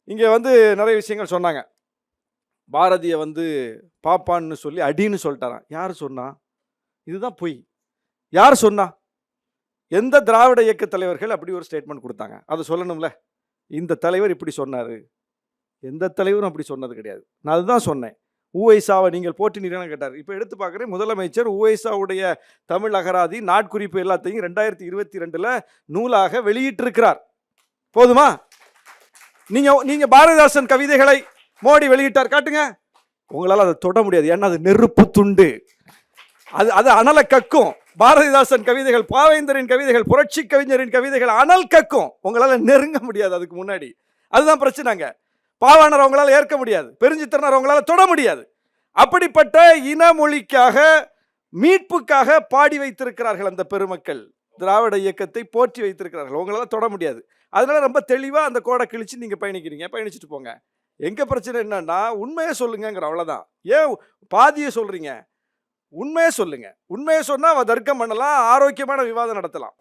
இங்கே வந்து நிறைய விஷயங்கள் சொன்னாங்க. பாரதிய வந்து பாப்பான்னு சொல்லி அடின்னு சொல்லிட்டாராம். யார் சொன்னா? இதுதான் பொய். யார் சொன்னா? எந்த திராவிட இயக்க தலைவர்கள் அப்படி ஒரு ஸ்டேட்மெண்ட் கொடுத்தாங்க? அதை சொல்லணும்ல. இந்த தலைவர் இப்படி சொன்னாரு. எந்த தலைவரும் அப்படி சொன்னது கிடையாது. நான் அதுதான் சொன்னேன். உ.வை.சாவை நீங்கள் போற்றினீர்கள்னு கேட்டார். இப்போ எடுத்து பார்க்குறேன், முதலமைச்சர் உ.வை.சாவுடைய தமிழ் அகராதி நாட்குறிப்பு எல்லாத்தையும் 2022ல் நூலாக வெளியிட்டிருக்கிறார். போதுமா? நீங்க பாரதிதாசன் கவிதைகளை மோடி வெளியிட்டார் காட்டுங்க. உங்களால் அதை தொட முடியாது. ஏன்னா அது நெருப்பு துண்டு. அது அனலை கக்கும். பாரதிதாசன் கவிதைகள், பாவேந்தரின் கவிதைகள், புரட்சி கவிஞரின் கவிதைகள் அனல் கக்கும். உங்களால் நெருங்க முடியாது. அதுக்கு முன்னாடி அதுதான் பிரச்சனைங்க. பாவாணர் அவங்களால ஏற்க முடியாது. பெருஞ்சித்திரனார் அவங்களால தொட முடியாது. அப்படிப்பட்ட இன மொழிக்காக, மீட்புக்காக பாடி வைத்திருக்கிறார்கள் அந்த பெருமக்கள். திராவிட இயக்கத்தை போற்றி வைத்திருக்கிறார்கள். உங்களால தொட முடியாது. அதனால ரொம்ப தெளிவா அந்த கோடை கிழிச்சு நீங்க பயணிக்கிறீங்க. பயணிச்சுட்டு போங்க. எங்க பிரச்சனை என்னன்னா, உண்மையை சொல்லுங்கிற அவ்வளவுதான். ஏன் பாதியை சொல்றீங்க? உண்மையை சொல்லுங்க. உண்மையை சொன்னா தர்க்கம் பண்ணலாம், ஆரோக்கியமான விவாதம் நடத்தலாம்.